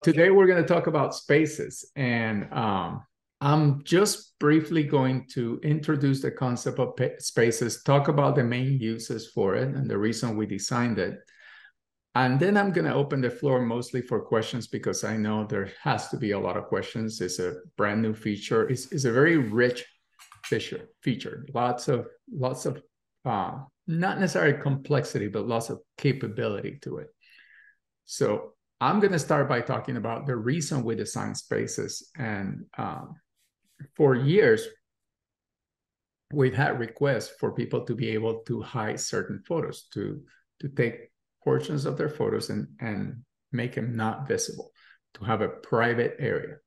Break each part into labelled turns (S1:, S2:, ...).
S1: Today we're going to talk about spaces, and I'm just briefly going to introduce the concept of spaces, talk about the main uses for it and the reason we designed it. And then I'm going to open the floor mostly for questions because I know there has to be a lot of questions. It's a brand new feature. It's a very rich feature. Lots of not necessarily complexity, but lots of capability to it. So I'm going to start by talking about the reason we design spaces. And for years, we've had requests for people to be able to hide certain photos, to take portions of their photos and make them not visible, to have a private area.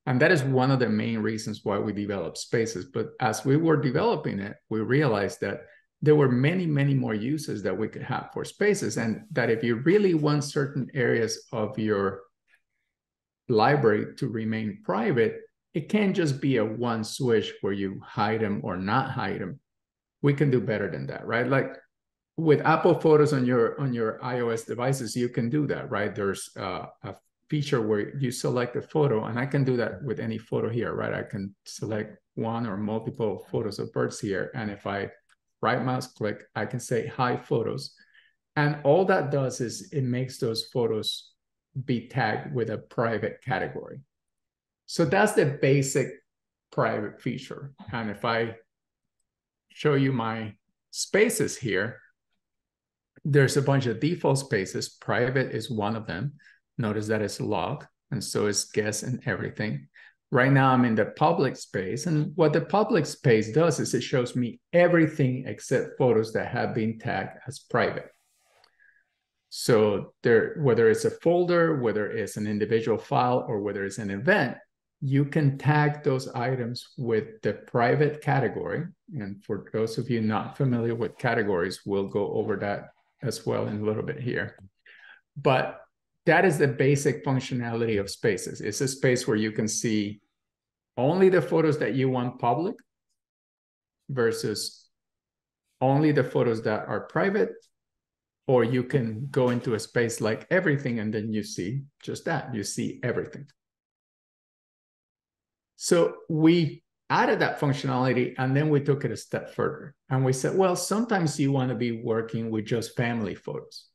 S1: And that is one of the main reasons why we developed spaces. But as we were developing it, we realized that there were many, many more uses that we could have for spaces. And that if you really want certain areas of your library to remain private, it can't just be a one switch where you hide them or not hide them. We can do better than that, right? Like with Apple Photos on your iOS devices, you can do that, right? There's a feature where you select a photo, and I can do that with any photo here, right? I can select one or multiple photos of birds here. And if I right mouse click, I can say hide photos. And all that does is it makes those photos be tagged with a private category. So that's the basic private feature. And if I show you my spaces here, there's a bunch of default spaces. Private is one of them. Notice that it's logged, and so is guest and everything. Right now, I'm in the public space. And what the public space does is it shows me everything except photos that have been tagged as private. So there, whether it's a folder, whether it's an individual file, or whether it's an event, you can tag those items with the private category. And for those of you not familiar with categories, we'll go over that as well in a little bit here. But that is the basic functionality of spaces. It's a space where you can see only the photos that you want public versus only the photos that are private, or you can go into a space like everything and then you see just that, you see everything. So we added that functionality and then we took it a step further. And we said, well, sometimes you want to be working with just family photos.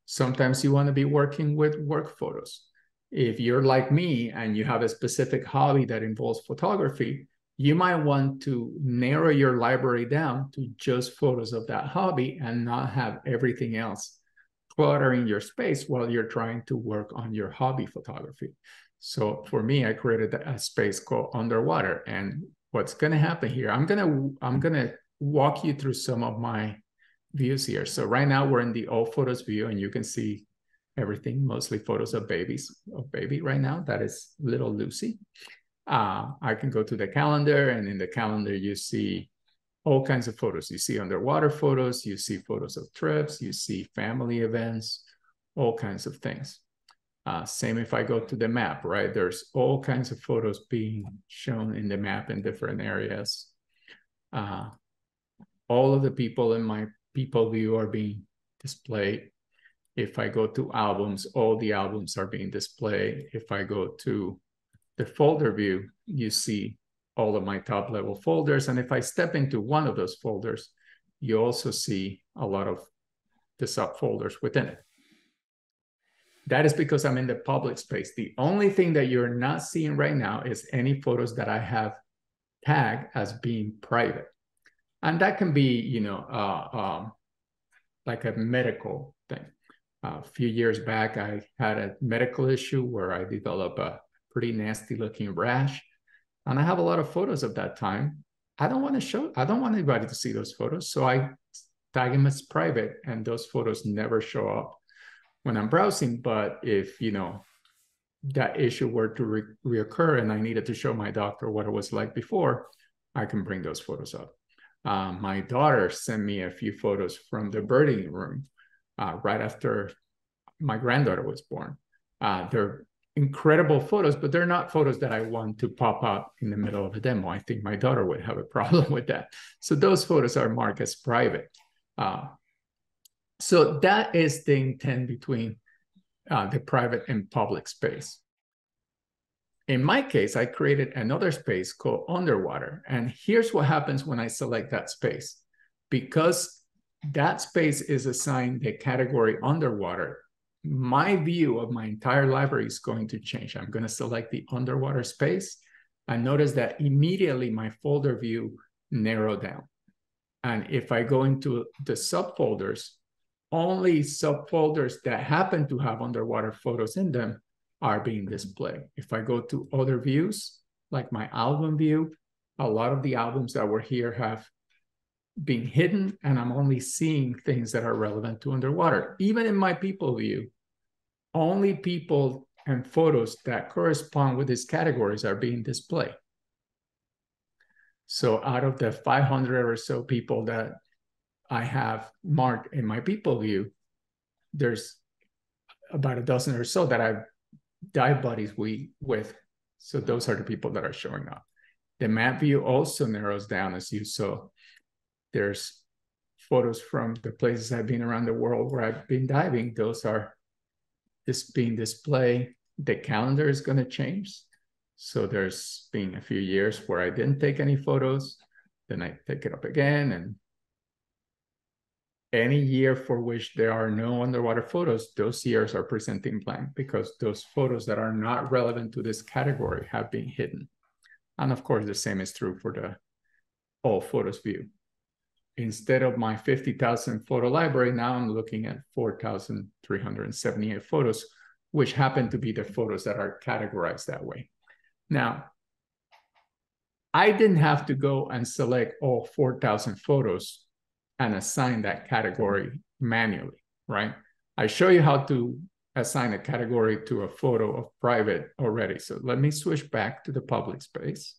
S1: Sometimes you want to be working with work photos. If you're like me and you have a specific hobby that involves photography, you might want to narrow your library down to just photos of that hobby and not have everything else cluttering your space while you're trying to work on your hobby photography. So for me, I created a space called Underwater. And what's going to happen here, I'm going to walk you through some of my views here. So right now we're in the all photos view, and you can see everything, mostly photos of baby right now. That is little Lucy. I can go to the calendar, and in the calendar you see all kinds of photos. You see underwater photos, you see photos of trips, you see family events, all kinds of things. Same if I go to the map, right? There's all kinds of photos being shown in the map in different areas. All of the people in my people view are being displayed. If I go to albums, all the albums are being displayed. If I go to the folder view, you see all of my top level folders. And if I step into one of those folders, you also see a lot of the subfolders within it. That is because I'm in the public space. The only thing that you're not seeing right now is any photos that I have tagged as being private. And that can be, you know, like a medical thing. A few years back, I had a medical issue where I developed a pretty nasty looking rash. And I have a lot of photos of that time. I don't want anybody to see those photos. So I tag them as private, and those photos never show up when I'm browsing. But if, you know, that issue were to reoccur and I needed to show my doctor what it was like before, I can bring those photos up. My daughter sent me a few photos from the birding room right after my granddaughter was born. They're incredible photos, but they're not photos that I want to pop up in the middle of a demo. I think my daughter would have a problem with that. So those photos are marked as private. So that is the intent between the private and public space. In my case, I created another space called underwater. And here's what happens when I select that space. Because that space is assigned the category underwater, my view of my entire library is going to change. I'm going to select the underwater space, and notice that immediately my folder view narrowed down. And if I go into the subfolders, only subfolders that happen to have underwater photos in them are being displayed. If I go to other views, like my album view, a lot of the albums that were here have been hidden, and I'm only seeing things that are relevant to underwater. Even in my people view, only people and photos that correspond with these categories are being displayed. So out of the 500 or so people that I have marked in my people view, there's about a dozen or so that I've dive buddies with. So those are the people that are showing up. The map view also narrows down, as you saw. There's photos from the places I've been around the world where I've been diving. Those are just being displayed. The calendar is going to change. So there's been a few years where I didn't take any photos. Then I take it up again. And any year for which there are no underwater photos, those years are presenting blank because those photos that are not relevant to this category have been hidden. And of course, the same is true for the all photos view. Instead of my 50,000 photo library, now I'm looking at 4,378 photos, which happen to be the photos that are categorized that way. Now, I didn't have to go and select all 4,000 photos and assign that category manually, right? I show you how to assign a category to a photo of private already. So let me switch back to the public space.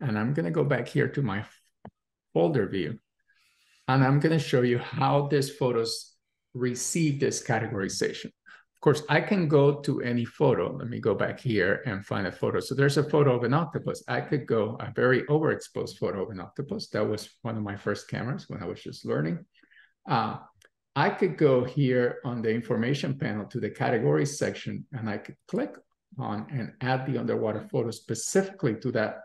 S1: And I'm going to go back here to my folder view. And I'm going to show you how these photos receive this categorization. Of course, I can go to any photo. Let me go back here and find a photo. So there's a photo of an octopus. I could go a very overexposed photo of an octopus. That was one of my first cameras when I was just learning. I could go here on the information panel to the categories section, and I could click on and add the underwater photo specifically to that,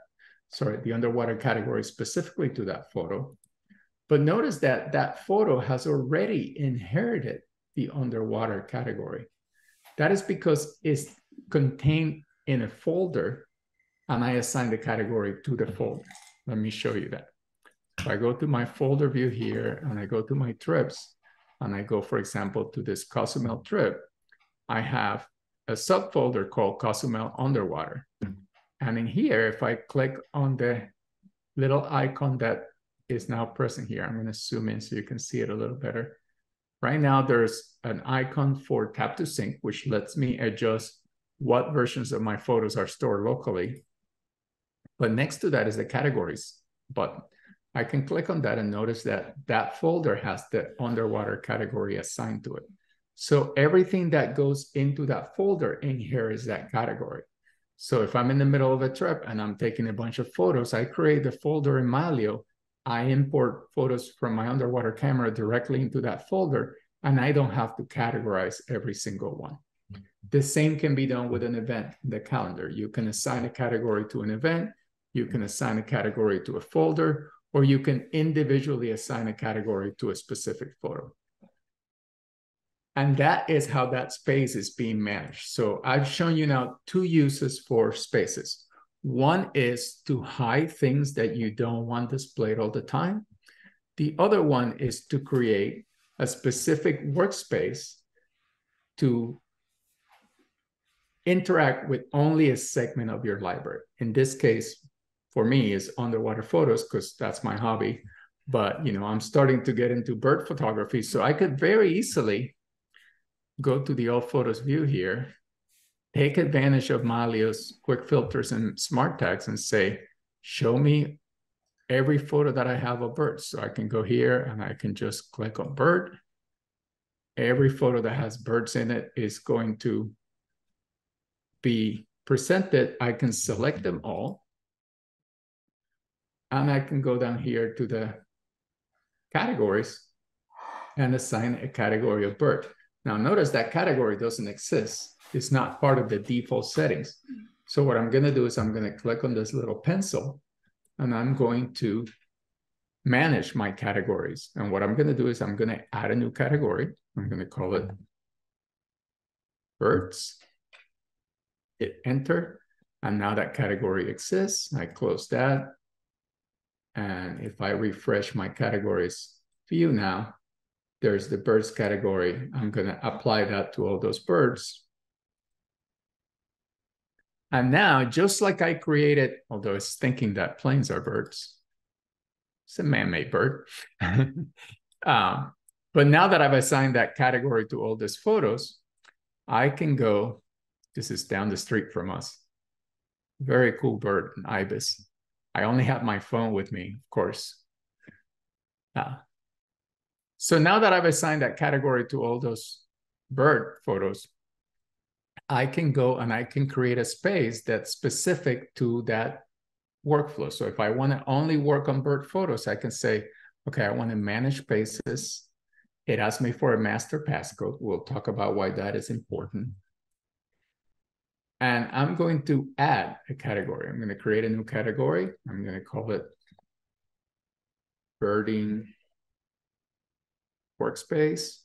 S1: the underwater category specifically to that photo. But notice that that photo has already inherited the underwater category. That is because it's contained in a folder, and I assign the category to the folder. Let me show you that. If I go to my folder view here, and I go to my trips, and I go, for example, to this Cozumel trip, I have a subfolder called Cozumel Underwater. And in here, if I click on the little icon that is now present here, I'm going to zoom in so you can see it a little better. Right now, there's an icon for Tap to Sync, which lets me adjust what versions of my photos are stored locally. But next to that is the categories button. I can click on that and notice that that folder has the underwater category assigned to it. So everything that goes into that folder inherits that category. So if I'm in the middle of a trip and I'm taking a bunch of photos, I create the folder in Mylio. I import photos from my underwater camera directly into that folder, and I don't have to categorize every single one. The same can be done with an event in the calendar. You can assign a category to an event, you can assign a category to a folder, or you can individually assign a category to a specific photo. And that is how that space is being managed. So I've shown you now two uses for spaces. One is to hide things that you don't want displayed all the time. The other one is to create a specific workspace to interact with only a segment of your library. In this case, for me, is underwater photos because that's my hobby. But I'm starting to get into bird photography, so I could very easily go to the all photos view here, take advantage of Mylio's quick filters and smart tags and say, show me every photo that I have of birds. So I can go here and I can just click on bird. Every photo that has birds in it is going to be presented. I can select them all. And I can go down here to the categories and assign a category of bird. Now notice that category doesn't exist It's not part of the default settings. So what I'm going to do is I'm going to click on this little pencil and I'm going to manage my categories. And what I'm going to do is I'm going to add a new category. I'm going to call it birds. Hit enter. And now that category exists. I close that. And if I refresh my categories view now, there's the birds category. I'm going to apply that to all those birds. And now, just like I created, although it's thinking that planes are birds, it's a man-made bird. But now that I've assigned that category to all these photos, I can go, this is down the street from us. Very cool bird, an ibis. I only have my phone with me, of course. So now that I've assigned that category to all those bird photos, I can go and I can create a space that's specific to that workflow. So if I want to only work on bird photos, I can say, okay, I want to manage spaces. It asks me for a master passcode. We'll talk about why that is important. And I'm going to add a category. I'm going to create a new category. I'm going to call it birding workspace.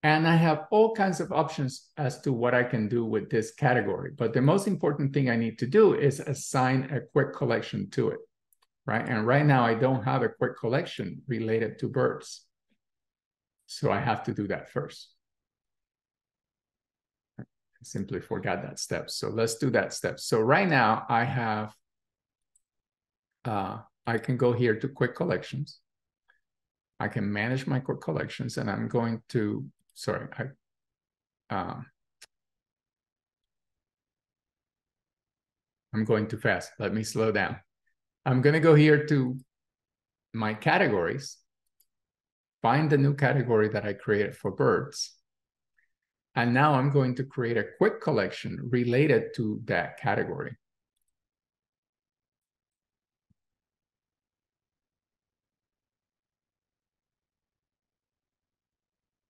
S1: And I have all kinds of options as to what I can do with this category. But the most important thing I need to do is assign a quick collection to it, right? And right now I don't have a quick collection related to birds. So I have to do that first. I simply forgot that step. So let's do that step. So right now I have, I can go here to quick collections. I can manage my quick collections and I'm going to, sorry, I'm going too fast. Let me slow down. I'm going to go here to my categories, find the new category that I created for birds. And now I'm going to create a quick collection related to that category.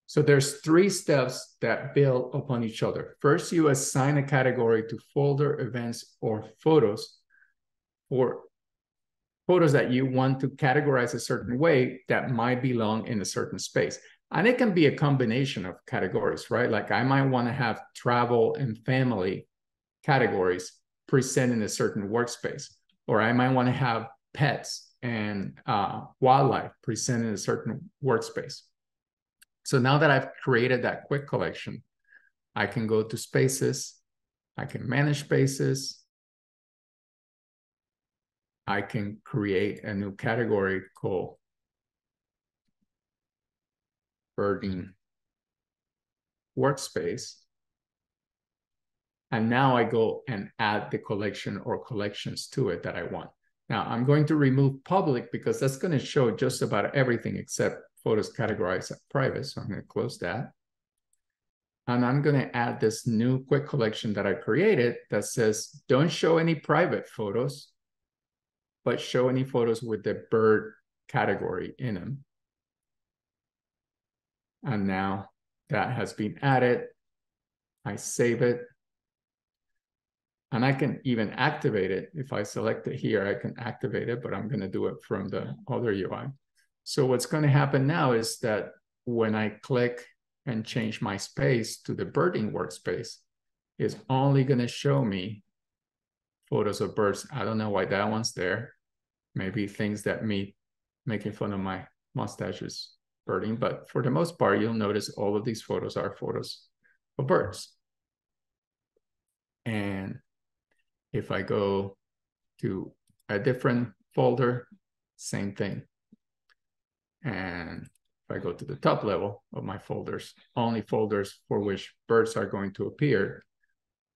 S1: So there's 3 steps that build upon each other. First, you assign a category to folder, events, or photos, or photos that you want to categorize a certain way that might belong in a certain space. And it can be a combination of categories, right? Like I might want to have travel and family categories present in a certain workspace, or I might want to have pets and wildlife present in a certain workspace. So now that I've created that quick collection, I can go to spaces, I can manage spaces, I can create a new category called birding workspace. And now I go and add the collection or collections to it that I want. Now I'm going to remove public because that's going to show just about everything except photos categorized as private. So I'm going to close that. And I'm going to add this new quick collection that I created that says, don't show any private photos, but show any photos with the bird category in them. And now that has been added. I save it. And I can even activate it. If I select it here, I can activate it, but I'm going to do it from the other UI. So what's going to happen now is that when I click and change my space to the birding workspace, it's only going to show me photos of birds. I don't know why that one's there. Maybe things that me making fun of my mustaches birding, but for the most part, you'll notice all of these photos are photos of birds. And if I go to a different folder, same thing. And if I go to the top level of my folders, only folders for which birds are going to appear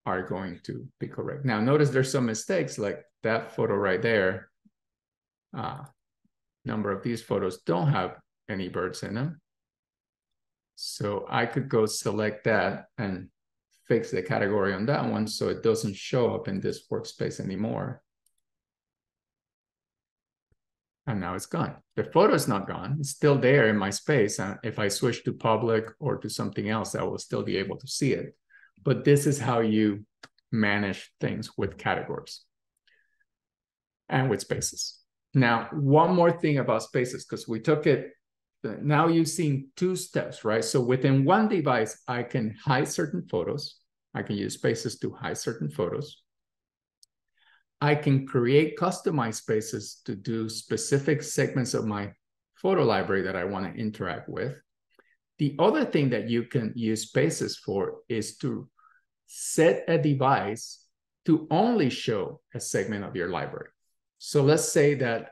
S1: are going to be correct. Now, notice there's some mistakes like that photo right there. Number of these photos don't have any birds in them. So I could go select that and fix the category on that one so it doesn't show up in this workspace anymore. and now it's gone. The photo is not gone. It's still there in my space. And if I switch to public or to something else, I will still be able to see it. But this is how you manage things with categories and with spaces. Now, one more thing about spaces, because we took it, now you've seen two steps, right? So within one device, I can hide certain photos. I can use spaces to hide certain photos. I can create customized spaces to do specific segments of my photo library that I want to interact with. The other thing that you can use spaces for is to set a device to only show a segment of your library. So let's say that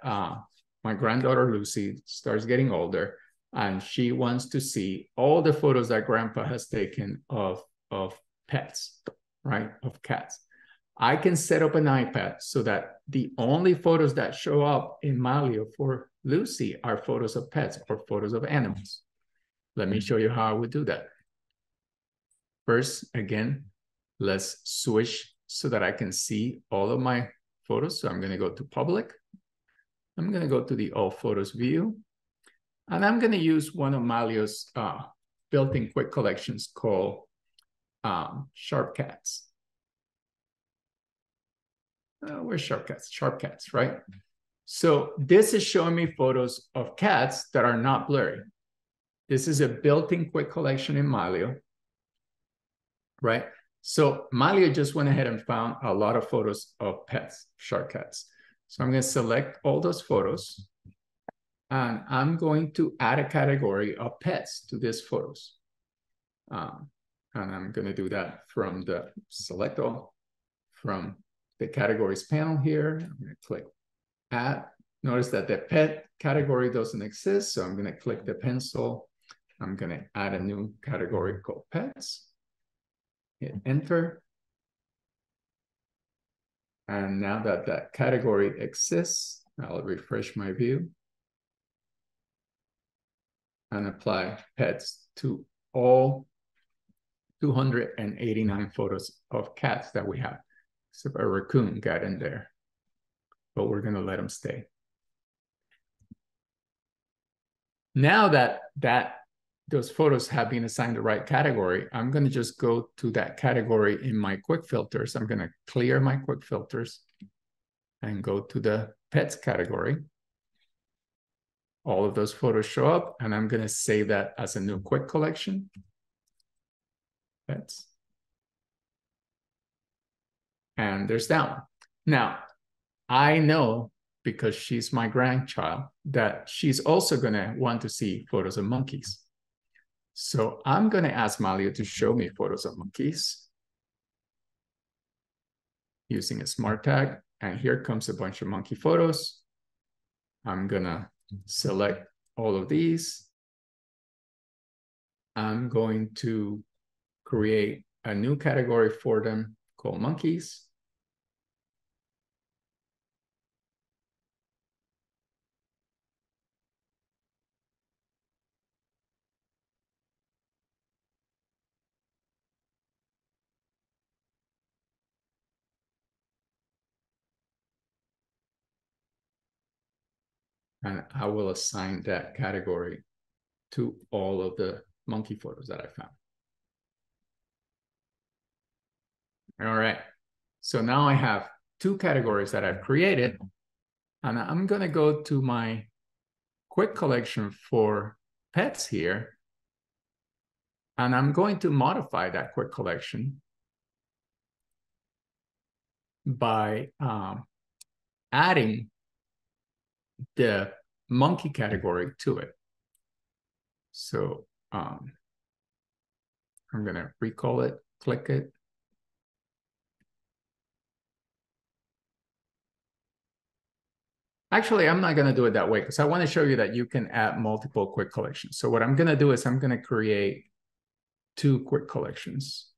S1: my granddaughter Lucy starts getting older and she wants to see all the photos that grandpa has taken of pets, right? Of cats. I can set up an iPad so that the only photos that show up in Mylio for Lucy are photos of pets or photos of animals. Let me show you how I would do that. First, again, let's switch so that I can see all of my photos. So I'm going to go to public. I'm going to go to the all photos view. And I'm going to use one of Mylio's built-in quick collections called Sharp Cats. Where's Sharp Cats? Sharp Cats, right? So this is showing me photos of cats that are not blurry. This is a built-in quick collection in Mylio, right? So Mylio just went ahead and found a lot of photos of pets, shark cats. So I'm going to select all those photos and I'm going to add a category of pets to these photos. And I'm going to do that from the select all from the categories panel here. I'm going to click add. Notice that the pet category doesn't exist. So I'm going to click the pencil. I'm going to add a new category called pets. Hit enter. And now that that category exists, I'll refresh my view and apply pets to all 289 photos of cats that we have. Except a raccoon got in there, but we're going to let him stay. Now that those photos have been assigned the right category, I'm going to just go to that category in my quick filters. I'm going to clear my quick filters and go to the pets category. All of those photos show up, and I'm going to save that as a new quick collection. Pets. And there's that one. Now, I know, because she's my grandchild, that she's also going to want to see photos of monkeys. So I'm going to ask Mylio to show me photos of monkeys using a smart tag. And here comes a bunch of monkey photos. I'm going to select all of these. I'm going to create a new category for them called monkeys. And I will assign that category to all of the monkey photos that I found. All right. So now I have two categories that I've created. And I'm going to go to my quick collection for pets here. And I'm going to modify that quick collection by adding the monkey category to it. So I'm going to recall it, click it. Actually, I'm not going to do it that way because I want to show you that you can add multiple quick collections. So what I'm going to do is I'm going to create two quick collections.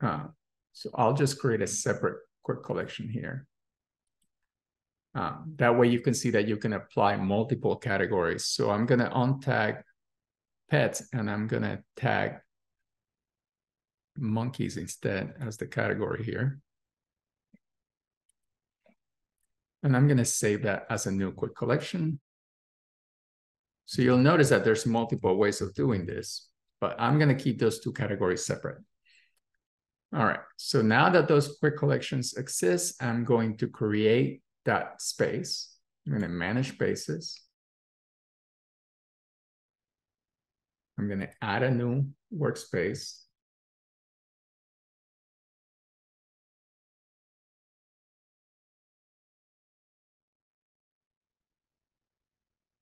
S1: So I'll just create a separate quick collection here. That way you can see that you can apply multiple categories. So I'm going to untag pets and I'm going to tag monkeys instead as the category here. And I'm going to save that as a new quick collection. So you'll notice that there's multiple ways of doing this, but I'm going to keep those two categories separate. All right, so now that those quick collections exist, I'm going to create that space. I'm going to manage spaces. I'm going to add a new workspace.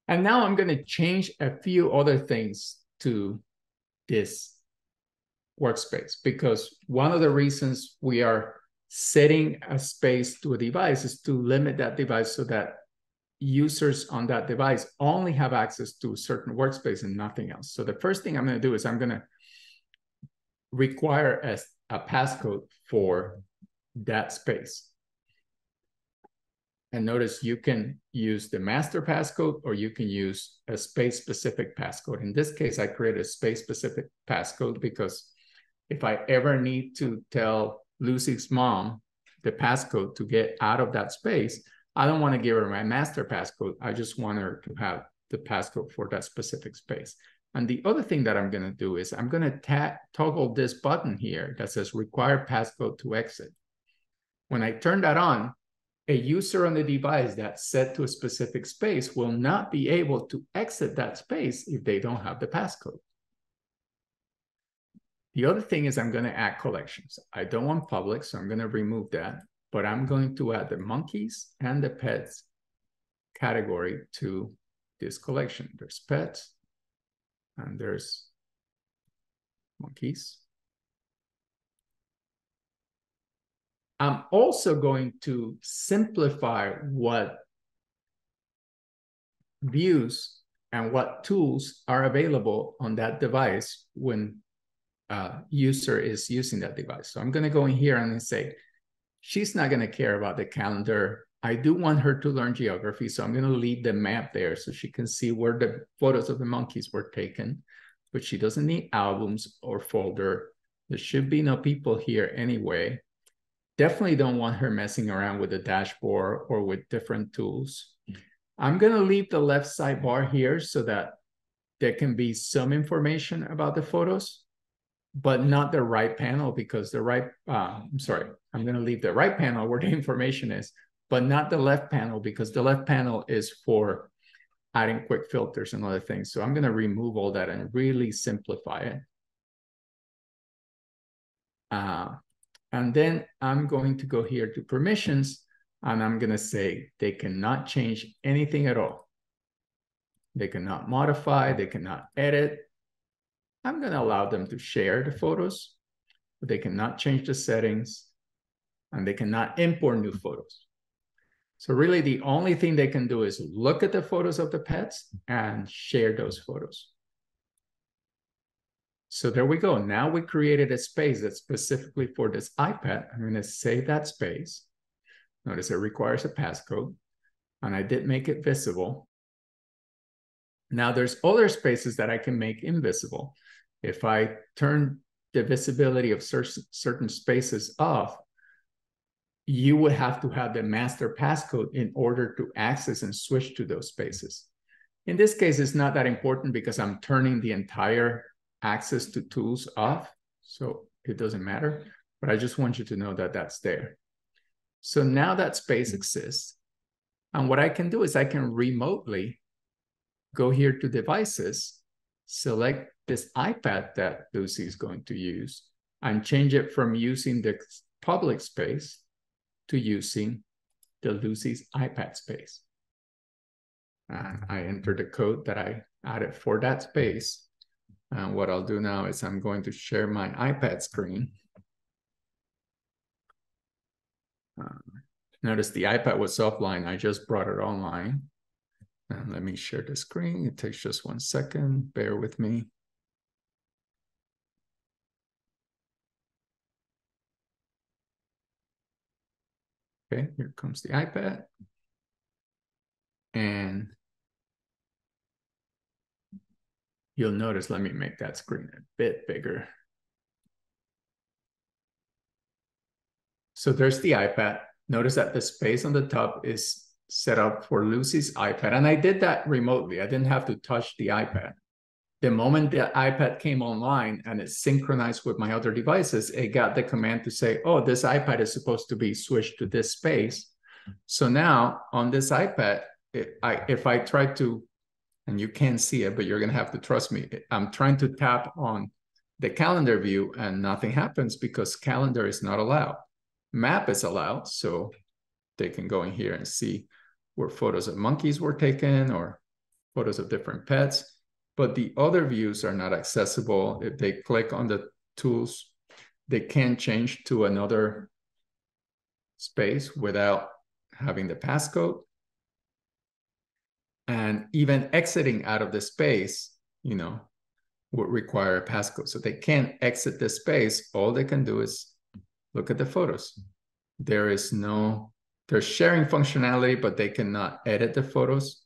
S1: And now I'm going to change a few other things to this workspace, because one of the reasons we are setting a space to a device is to limit that device so that users on that device only have access to a certain workspace and nothing else. So the first thing I'm going to do is I'm going to require a passcode for that space. And notice you can use the master passcode or you can use a space-specific passcode. In this case, I created a space-specific passcode because if I ever need to tell Lucy's mom the passcode to get out of that space, I don't want to give her my master passcode. I just want her to have the passcode for that specific space. And the other thing that I'm going to do is I'm going to toggle this button here that says require passcode to exit. When I turn that on, a user on the device that's set to a specific space will not be able to exit that space if they don't have the passcode. The other thing is I'm going to add collections. I don't want public, so I'm going to remove that, but I'm going to add the monkeys and the pets category to this collection. There's pets and there's monkeys. I'm also going to simplify what views and what tools are available on that device when user is using that device. So I'm going to go in here and say, she's not going to care about the calendar. I do want her to learn geography, so I'm going to leave the map there so she can see where the photos of the monkeys were taken, but she doesn't need albums or folder. There should be no people here anyway. Definitely don't want her messing around with the dashboard or with different tools. I'm going to leave the left sidebar here so that there can be some information about the photos, but not the right panel, because the right, I'm sorry, I'm going to leave the right panel where the information is, but not the left panel, because the left panel is for adding quick filters and other things. So I'm going to remove all that and really simplify it. And then I'm going to go here to permissions, and I'm going to say they cannot change anything at all. They cannot modify, they cannot edit. I'm going to allow them to share the photos, but they cannot change the settings, and they cannot import new photos. So really the only thing they can do is look at the photos of the pets and share those photos. So there we go. Now we created a space that's specifically for this iPad. I'm going to save that space. Notice it requires a passcode, and I did make it visible. Now there's other spaces that I can make invisible. If I turn the visibility of certain spaces off, you would have to have the master passcode in order to access and switch to those spaces. In this case, it's not that important because I'm turning the entire access to tools off, so it doesn't matter, but I just want you to know that that's there. So now that space exists, and what I can do is I can remotely go here to devices, select this iPad that Lucy is going to use, and change it from using the public space to using the Lucy's iPad space. And I enter the code that I added for that space. And what I'll do now is I'm going to share my iPad screen. Notice the iPad was offline. I just brought it online. And let me share the screen. It takes just 1 second. Bear with me. Okay, here comes the iPad. And you'll notice, let me make that screen a bit bigger. So there's the iPad. Notice that the space on the top is set up for Lucy's iPad. And I did that remotely. I didn't have to touch the iPad. The moment the iPad came online and it synchronized with my other devices, it got the command to say, oh, this iPad is supposed to be switched to this space. So now on this iPad, if I try to, and you can't see it, but you're going to have to trust me, I'm trying to tap on the calendar view and nothing happens because calendar is not allowed. Map is allowed, so they can go in here and see where photos of monkeys were taken or photos of different pets. But the other views are not accessible. If they click on the tools, they can't change to another space without having the passcode. And even exiting out of the space, you know, would require a passcode. So they can't exit the space. All they can do is look at the photos. There's sharing functionality, but they cannot edit the photos.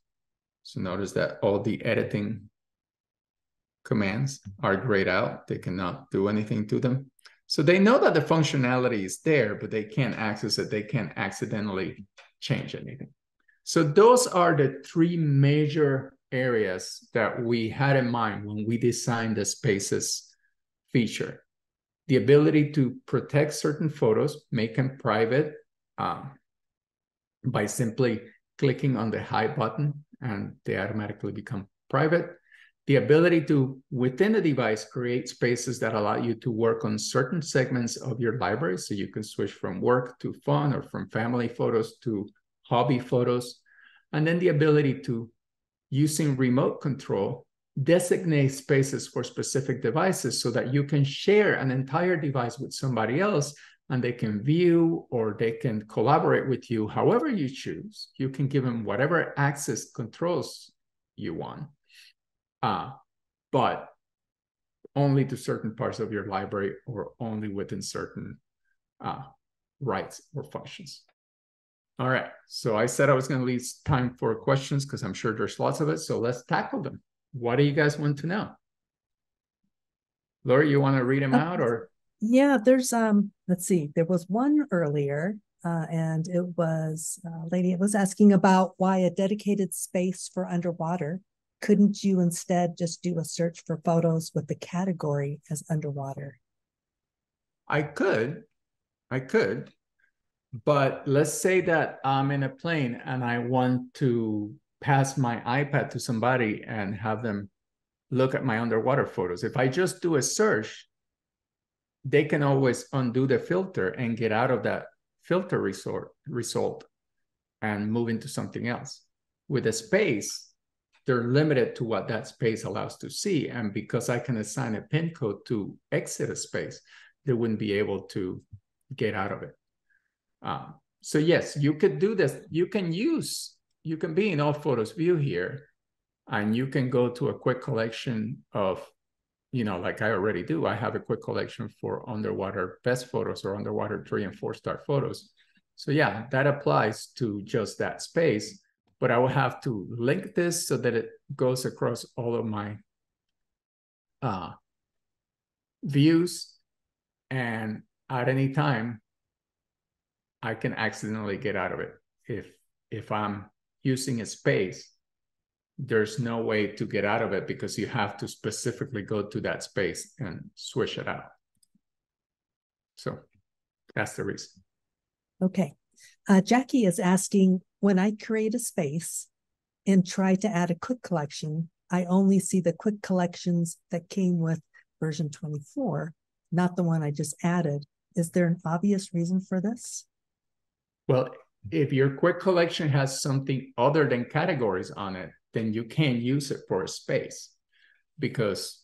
S1: So notice that all the editing commands are grayed out. They cannot do anything to them. So they know that the functionality is there, but they can't access it. They can't accidentally change anything. So those are the three major areas that we had in mind when we designed the Spaces feature. The ability to protect certain photos, make them private by simply clicking on the hide button and they automatically become private. The ability to, within the device, create spaces that allow you to work on certain segments of your library. So you can switch from work to fun or from family photos to hobby photos. And then the ability to, using remote control, designate spaces for specific devices so that you can share an entire device with somebody else and they can view or they can collaborate with you however you choose. You can give them whatever access controls you want. But only to certain parts of your library or only within certain rights or functions. All right, so I said I was going to leave time for questions because I'm sure there's lots of it. So let's tackle them. What do you guys want to know? Lori, you want to read them out or?
S2: Yeah, there's, let's see, there was one earlier and it was a lady, it was asking about why a dedicated space for underwater. Couldn't you instead just do a search for photos with the category as underwater?
S1: I could, but let's say that I'm in a plane and I want to pass my iPad to somebody and have them look at my underwater photos. If I just do a search, they can always undo the filter and get out of that filter result and move into something else. With a space, they're limited to what that space allows to see. And because I can assign a PIN code to exit a space, they wouldn't be able to get out of it. So yes, you could do this. You can be in All Photos view here, and you can go to a quick collection of, like I already do. I have a quick collection for underwater best photos or underwater 3- and 4-star photos. So yeah, that applies to just that space. But I will have to link this so that it goes across all of my views. And at any time, I can accidentally get out of it. If I'm using a space, there's no way to get out of it because you have to specifically go to that space and switch it out. So that's the reason.
S2: Okay. Jackie is asking, when I create a space and try to add a quick collection, I only see the quick collections that came with version 24, not the one I just added. Is there an obvious reason for this?
S1: Well, if your quick collection has something other than categories on it, then you can't use it for a space because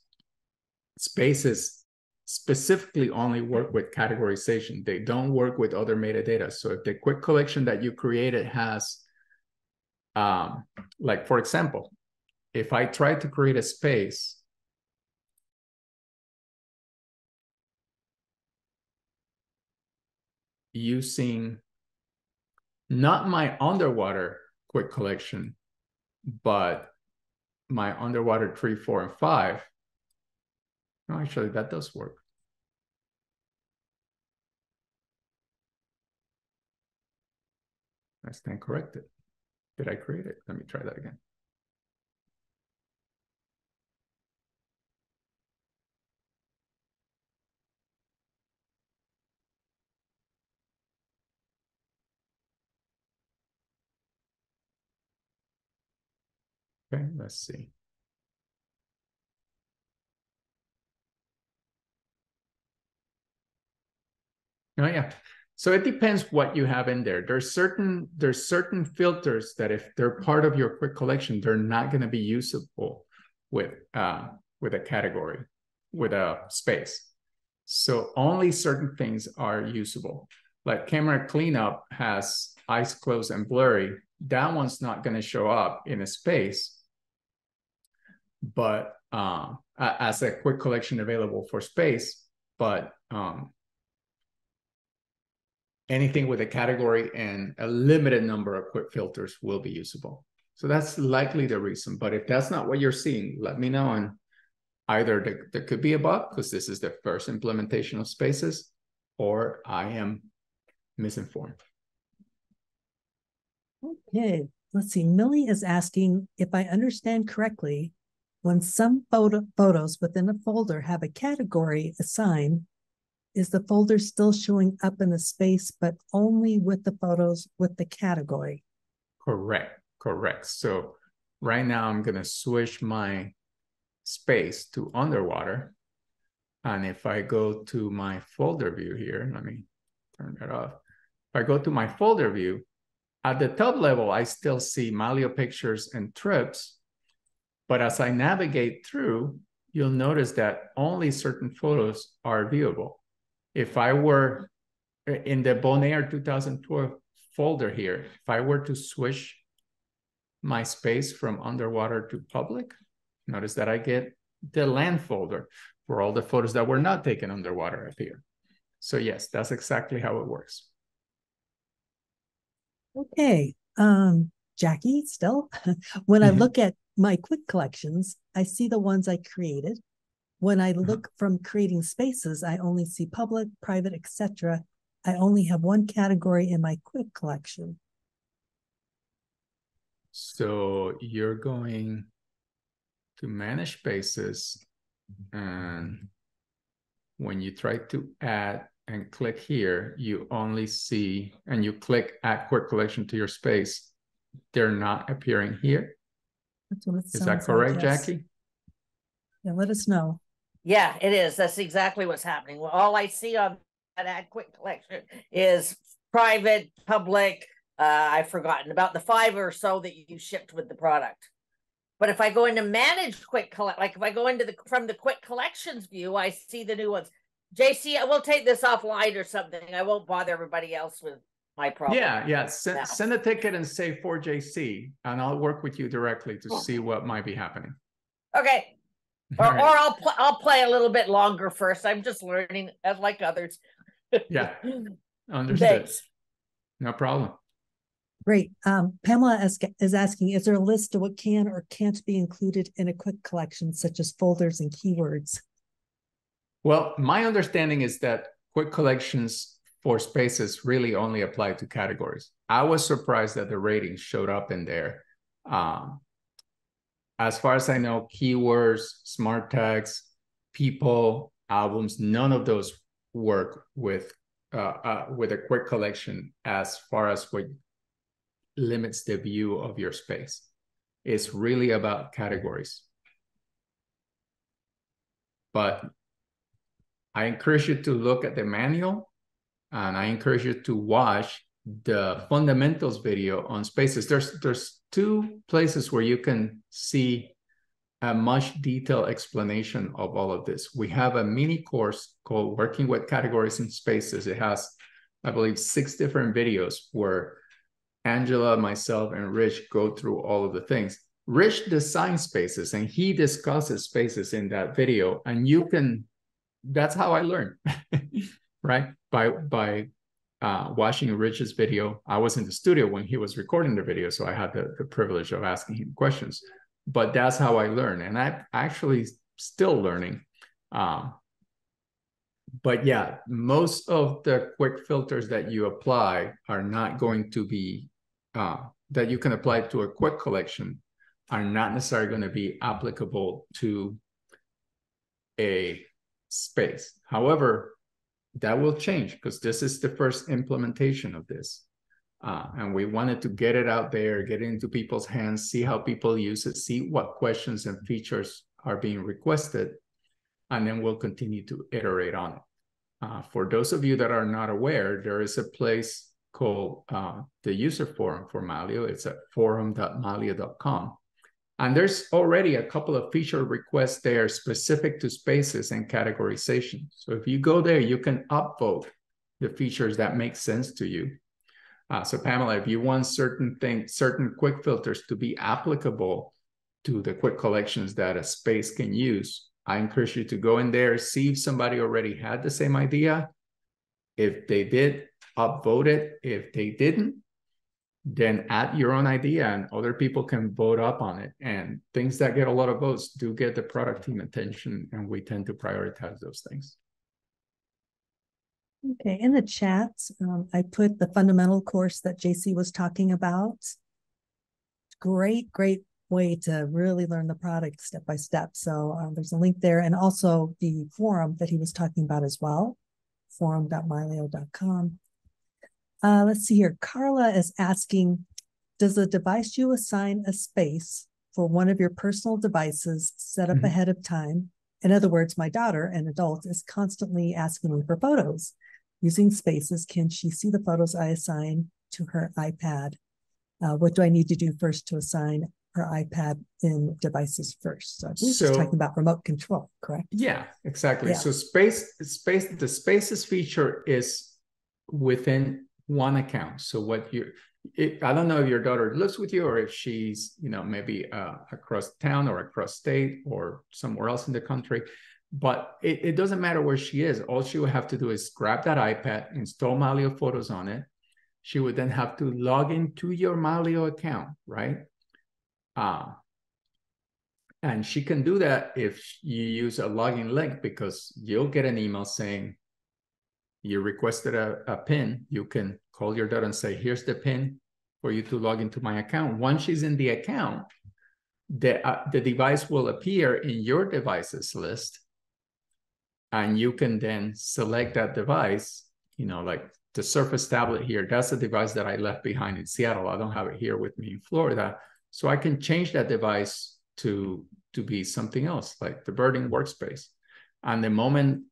S1: spaces specifically only work with categorization. They don't work with other metadata. So if the quick collection that you created has, like for example, if I try to create a space using not my underwater quick collection, but my underwater 3, 4, and 5. No, actually, that does work. I stand corrected. Did I create it? Let me try that again. Okay, let's see. Oh yeah. So it depends what you have in there. There's certain filters that if they're part of your quick collection, they're not going to be usable with a category, with a space. So only certain things are usable. Like camera cleanup has eyes closed and blurry. That one's not going to show up in a space, but as a quick collection available for space. But anything with a category and a limited number of quick filters will be usable. So that's likely the reason. But if that's not what you're seeing, let me know. And either there could be a bug because this is the first implementation of spaces, or I am misinformed.
S2: Okay, let's see. Millie is asking, if I understand correctly, when some photos within a folder have a category assigned, is the folder still showing up in the space, but only with the photos with the category?
S1: Correct. So right now I'm going to switch my space to underwater. And if I go to my folder view here, let me turn that off. If I go to my folder view, at the top level, I still see Mylio pictures and trips. But as I navigate through, you'll notice that only certain photos are viewable. If I were in the Bonaire 2012 folder here, if I were to switch my space from underwater to public, notice that I get the land folder for all the photos that were not taken underwater up here. So yes, that's exactly how it works.
S2: Okay, Jackie, still, when I look at my quick collections, I see the ones I created. When I look from creating spaces, I only see public, private, etc. I only have one category in my quick collection.
S1: So you're going to manage spaces, and when you try to add and click here, you only see, and you click add quick collection to your space, they're not appearing here.
S2: That's what it sounds
S1: Is that correct,
S2: like, yes.
S1: Jackie?
S2: Yeah, let us know.
S3: Yeah, it is. That's exactly what's happening. Well, all I see on that quick collection is private, public. I've forgotten about the 5 or so that you shipped with the product. But if I go into manage quick collect, like if I go into from the quick collections view, I see the new ones. JC, I will take this offline or something. I won't bother everybody else with my problem.
S1: Yeah. Send a ticket and say for JC, and I'll work with you directly to see what might be happening.
S3: Okay. Or I'll play a little bit longer first. I'm just learning as like others.
S1: Yeah, understood.
S3: Thanks.
S1: No problem.
S2: Great. Pamela is asking, is there a list of what can or can't be included in a quick collection, such as folders and keywords?
S1: Well, my understanding is that quick collections for spaces really only apply to categories. I was surprised that the ratings showed up in there. As far as I know, keywords, smart tags, people, albums, none of those work with a quick collection as far as what limits the view of your space. It's really about categories. But I encourage you to look at the manual, and I encourage you to watch the fundamentals video on spaces. There's 2 places where you can see a much detailed explanation of all of this. We have a mini course called Working with Categories in Spaces. It has, I believe, 6 different videos where Angela, myself, and Rich go through all of the things. Rich designs spaces, and he discusses spaces in that video, and you can, that's how I learned, right? By watching Rich's video. I was in the studio when he was recording the video, so I had the privilege of asking him questions. But that's how I learned, and I'm actually still learning. But yeah, most of the quick filters that you apply are not going to be that you can apply to a quick collection are not necessarily going to be applicable to a space. However, that will change because this is the first implementation of this. And we wanted to get it out there, get it into people's hands, see how people use it, see what questions and features are being requested, and then we'll continue to iterate on it. For those of you that are not aware, there is a place called the user forum for Mylio. It's at forum.mylio.com. And there's already a couple of feature requests there specific to spaces and categorization. So if you go there, you can upvote the features that make sense to you. So Pamela, if you want certain quick filters to be applicable to the quick collections that a space can use, I encourage you to go in there, see if somebody already had the same idea. If they did, upvote it. If they didn't, then add your own idea and other people can vote up on it. And things that get a lot of votes do get the product team attention, and we tend to prioritize those things.
S2: Okay, in the chat, I put the fundamental course that JC was talking about. Great way to really learn the product step by step. So there's a link there, and also the forum that he was talking about as well, forum.mylio.com. Let's see here. Carla is asking, does the device you assign a space for one of your personal devices set up ahead of time? In other words, my daughter, an adult, is constantly asking me for photos. Using spaces, can she see the photos I assign to her iPad? What do I need to do first to assign her iPad in devices first? So I think she's talking about remote control, correct?
S1: Yeah, exactly.
S2: Yeah.
S1: So the spaces feature is within one account. So I don't know if your daughter lives with you or if she's, maybe across town or across state or somewhere else in the country, but it doesn't matter where she is. All she would have to do is grab that iPad, install Mylio Photos on it. She would then have to log into your Mylio account, right? And she can do that if you use a login link, because you'll get an email saying you requested a PIN. You can call your daughter and say, here's the PIN for you to log into my account. Once she's in the account, the device will appear in your devices list, and you can then select that device, like the Surface tablet here. That's the device that I left behind in Seattle. I don't have it here with me in Florida. So I can change that device to be something else, like the birding workspace. And the moment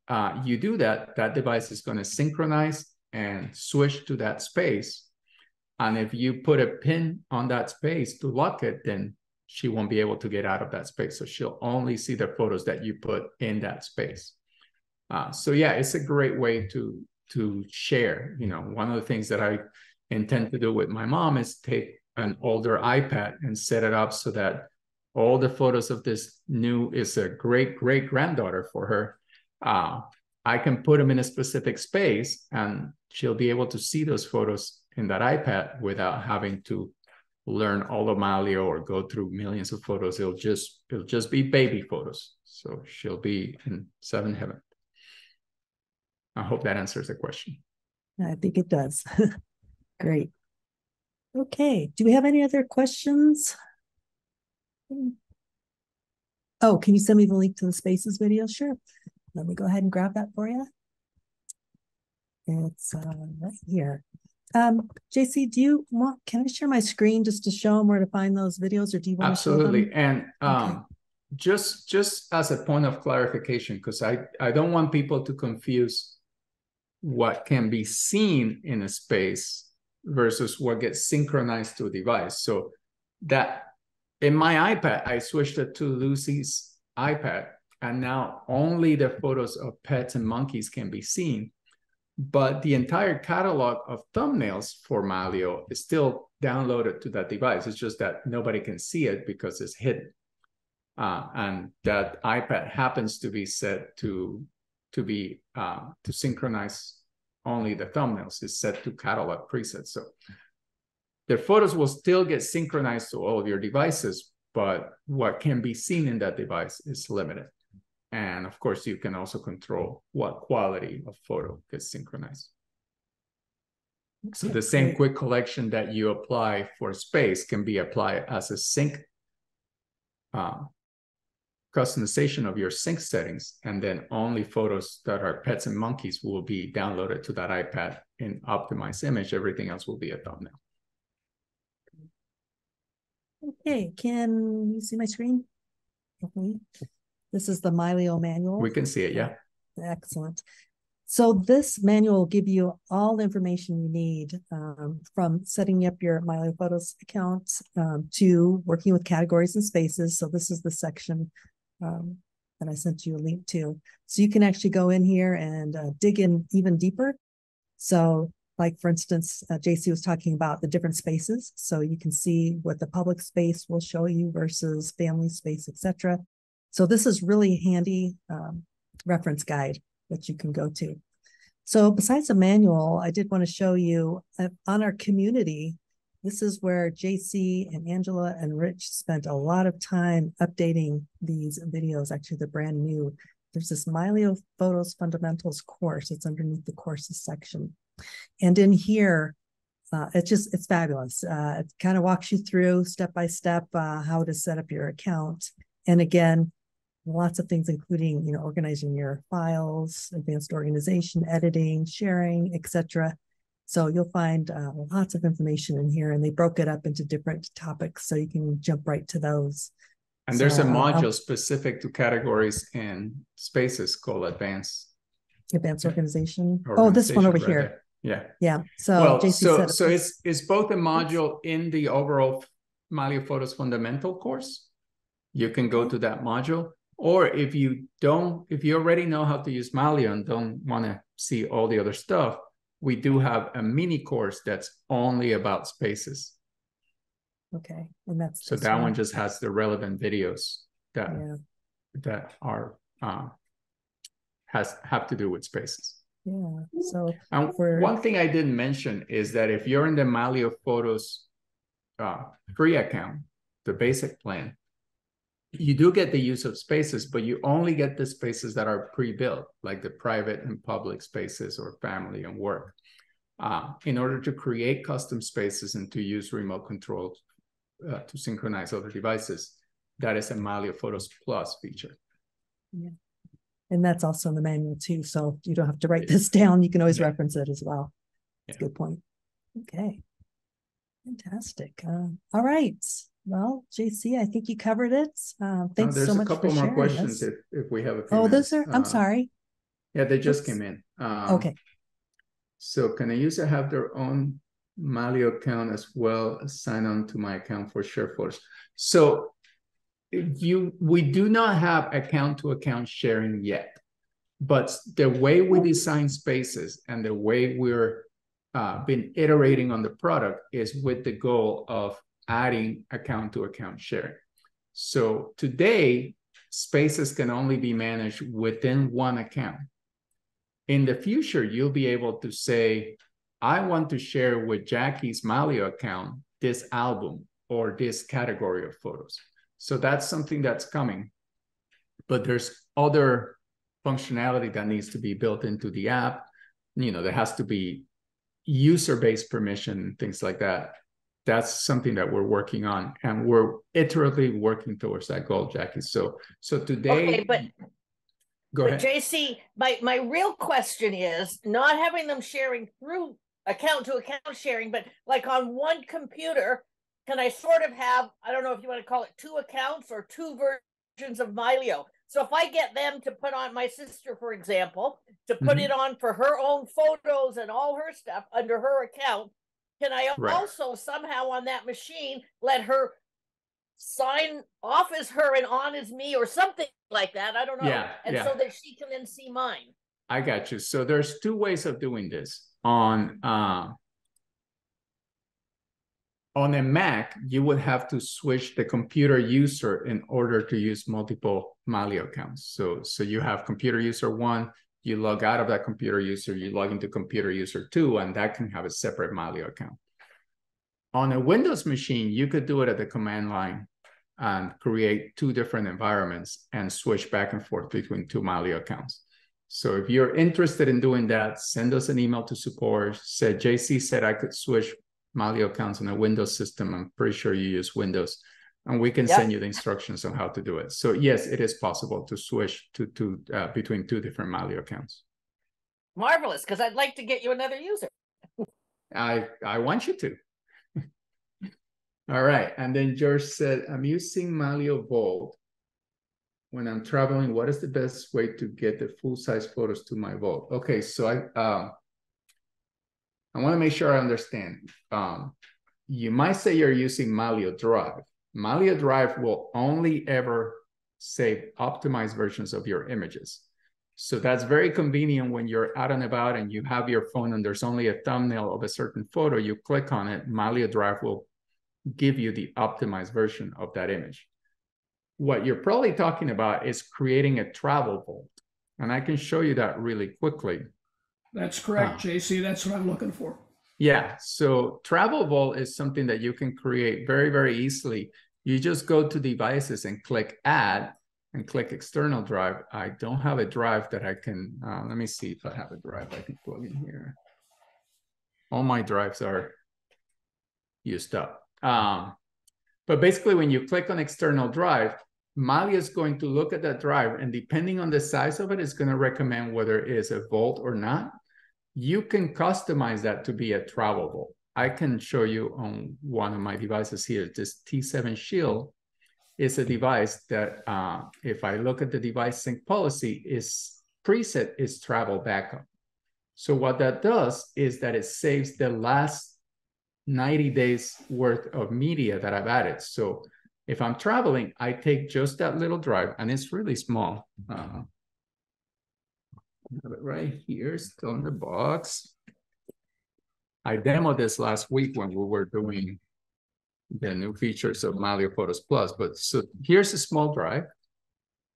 S1: you do that, that device is going to synchronize and switch to that space. And if you put a pin on that space to lock it, then she won't be able to get out of that space. So she'll only see the photos that you put in that space. So yeah, it's a great way to share. One of the things that I intend to do with my mom is take an older iPad and set it up so that all the photos of this is a great granddaughter for her. I can put them in a specific space, and she'll be able to see those photos in that iPad without having to learn all of Mylio or go through millions of photos. It'll just be baby photos. So she'll be in seventh heaven. I hope that answers the question.
S2: I think it does. Great. Okay. Do we have any other questions? Oh, can you send me the link to the Spaces video? Sure. Let me go ahead and grab that for you. It's right here. JC, can I share my screen just to show them where to find those videos, or do you want
S1: Absolutely.
S2: to show them?
S1: And just as a point of clarification, because I don't want people to confuse what can be seen in a space versus what gets synchronized to a device. So that in my iPad, I switched it to Lucy's iPad, and now only the photos of pets and monkeys can be seen. But the entire catalog of thumbnails for Mylio is still downloaded to that device. It's just that nobody can see it because it's hidden. And that iPad happens to be set to synchronize only the thumbnails. It's set to catalog presets. So the photos will still get synchronized to all of your devices, but what can be seen in that device is limited. And of course, you can also control what quality of photo gets synchronized. So the same quick collection that you apply for space can be applied as a sync customization of your sync settings, and then only photos that are pets and monkeys will be downloaded to that iPad in optimized image. Everything else will be a thumbnail.
S2: Okay, can you see my screen? Okay. This is the Mylio manual.
S1: We can see it, yeah.
S2: Excellent. So this manual will give you all the information you need from setting up your Mylio Photos account to working with categories and spaces. So this is the section that I sent you a link to. So you can actually go in here and dig in even deeper. So like, for instance, JC was talking about the different spaces. So you can see what the public space will show you versus family space, etc. So this is really handy reference guide that you can go to. So besides the manual, I did want to show you on our community, this is where JC and Angela and Rich spent a lot of time updating these videos. Actually, they're brand new. There's this Mylio Photos Fundamentals course. It's underneath the courses section. And in here, it's fabulous. It kind of walks you through step by step how to set up your account. And again, lots of things, including, organizing your files, advanced organization, editing, sharing, etc. So you'll find lots of information in here, and they broke it up into different topics so you can jump right to those.
S1: And there's a module specific to categories and spaces called advanced
S2: organization. Oh, this one over here.
S1: There. Yeah.
S2: Yeah. So JC said
S1: it's both a module in the overall Mylio Photos Fundamental course. You can go to that module. Or if you already know how to use Mylio and don't want to see all the other stuff, we do have a mini course that's only about spaces.
S2: Okay, and that's
S1: so that one just has the relevant videos that are have to do with spaces.
S2: Yeah. So
S1: one thing I didn't mention is that if you're in the Mylio Photos free account, the basic plan, you do get the use of spaces, but you only get the spaces that are pre-built, like the private and public spaces or family and work. In order to create custom spaces and to use remote control to synchronize other devices, that is a Mylio Photos Plus feature.
S2: Yeah. And that's also in the manual too. So you don't have to write this down. You can always reference it as well. That's a good point. Okay. Fantastic. All right. Well, JC, I think you covered it. Thanks so much for sharing. There's a couple more questions
S1: if we have a few minutes.
S2: Those are, I'm sorry.
S1: Yeah, they just came in.
S2: Okay.
S1: So can a user have their own Mylio account as well as sign on to my account for share photos? So we do not have account-to-account sharing yet, but the way we design spaces and the way we're been iterating on the product is with the goal of adding account-to-account sharing. So today, spaces can only be managed within one account. In the future, you'll be able to say, I want to share with Jackie's Mylio account this album or this category of photos. So that's something that's coming. But there's other functionality that needs to be built into the app. There has to be user-based permission, things like that. That's something that we're working on, and we're iteratively working towards that goal, Jackie. So today,
S3: okay,
S1: go ahead.
S3: JC, my real question is not having them sharing through account-to-account sharing, but like on one computer, can I sort of have, I don't know if you want to call it two accounts or two versions of Mylio? So if I get them to put on, my sister, for example, to put it on for her own photos and all her stuff under her account, can I also somehow on that machine let her sign off as her and on as me or something like that? I don't know. So that she can then see mine.
S1: I got you. So there's two ways of doing this. On a Mac, you would have to switch the computer user in order to use multiple Mylio accounts. So you have computer user 1, you log out of that computer user, you log into computer user 2, and that can have a separate Mylio account. On a Windows machine, you could do it at the command line and create two different environments and switch back and forth between two Mylio accounts. So if you're interested in doing that, send us an email to support. Said JC said I could switch Mylio accounts on a Windows system. I'm pretty sure you use Windows, and we can send you the instructions on how to do it. So yes, it is possible to switch to between two different Mylio accounts.
S3: Marvelous, because I'd like to get you another user.
S1: I want you to. All right, and then George said, I'm using Mylio Vault when I'm traveling. What is the best way to get the full-size photos to my Vault? Okay, so I want to make sure I understand. You might say you're using Mylio Drive. Mylio Drive will only ever save optimized versions of your images. So that's very convenient when you're out and about and you have your phone and there's only a thumbnail of a certain photo. You click on it, Mylio Drive will give you the optimized version of that image. What you're probably talking about is creating a travel vault. And I can show you that really quickly.
S4: That's correct, JC. That's what I'm looking for.
S1: Yeah, so Travel Vault is something that you can create very, very easily. You just go to devices and click add and click external drive. I don't have a drive that I can, let me see if I have a drive I can plug in here. All my drives are used up. But basically when you click on external drive, Mylio is going to look at that drive, and depending on the size of it, it's going to recommend whether it is a vault or not. You can customize that to be a travel vault. I can show you on one of my devices here. This T7 Shield is a device that, if I look at the device sync policy, is preset is travel backup. So what that does is that it saves the last 90 days worth of media that I've added. So if I'm traveling, I take just that little drive, and it's really small. I have it right here, still in the box. I demoed this last week when we were doing the new features of Mylio Photos Plus. But so here's a small drive.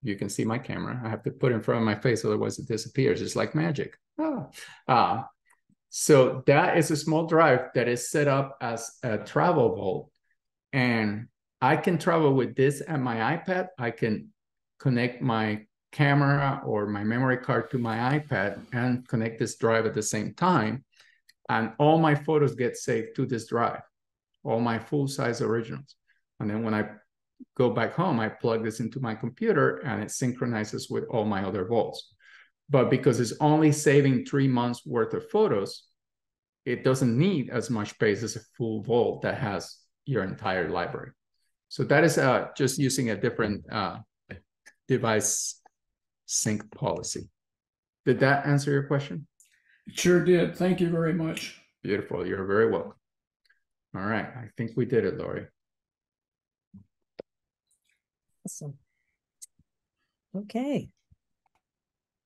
S1: You can see my camera. I have to put it in front of my face, otherwise it disappears. It's like magic. So that is a small drive that is set up as a travel vault. And I can travel with this and my iPad. I can connect my camera or my memory card to my iPad and connect this drive at the same time. And all my photos get saved to this drive, all my full-size originals. And then when I go back home, I plug this into my computer and it synchronizes with all my other vaults. But because it's only saving 3 months worth of photos, it doesn't need as much space as a full vault that has your entire library. So that is just using a different device sync policy. Did that answer your question?
S4: It sure did. Thank you very much.
S1: Beautiful. You're very welcome. All right. I think we did it, Lori.
S2: Awesome. Okay.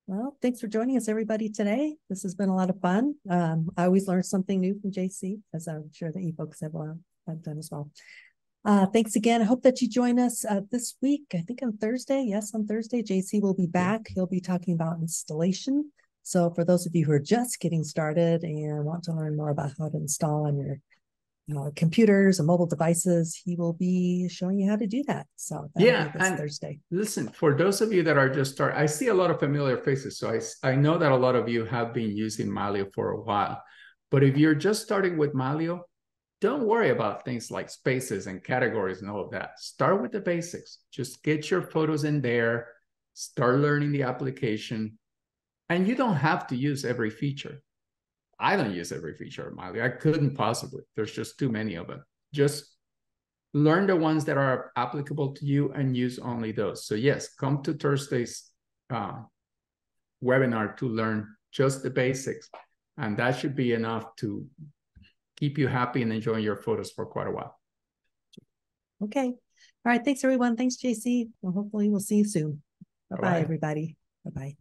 S2: Well, thanks for joining us, everybody, today. This has been a lot of fun. I always learn something new from JC, as I'm sure that you folks have done as well. Thanks again. I hope that you join us this week. I think on Thursday. Yes, on Thursday, JC will be back. He'll be talking about installation. So for those of you who are just getting started and want to learn more about how to install on your computers and mobile devices, he will be showing you how to do that. So that'll be this Thursday. Listen,
S1: for those of you that are just starting, I see a lot of familiar faces. So I know that a lot of you have been using Mylio for a while. But if you're just starting with Mylio, don't worry about things like spaces and categories and all of that. Start with the basics. Just get your photos in there, start learning the application, and you don't have to use every feature. I don't use every feature of Mylio. I couldn't possibly. There's just too many of them. Just learn the ones that are applicable to you and use only those. So yes, come to Thursday's webinar to learn just the basics. And that should be enough to keep you happy and enjoying your photos for quite a while. Okay. All right. Thanks, everyone. Thanks, JC. Well, hopefully we'll see you soon. Bye-bye, everybody. Bye-bye.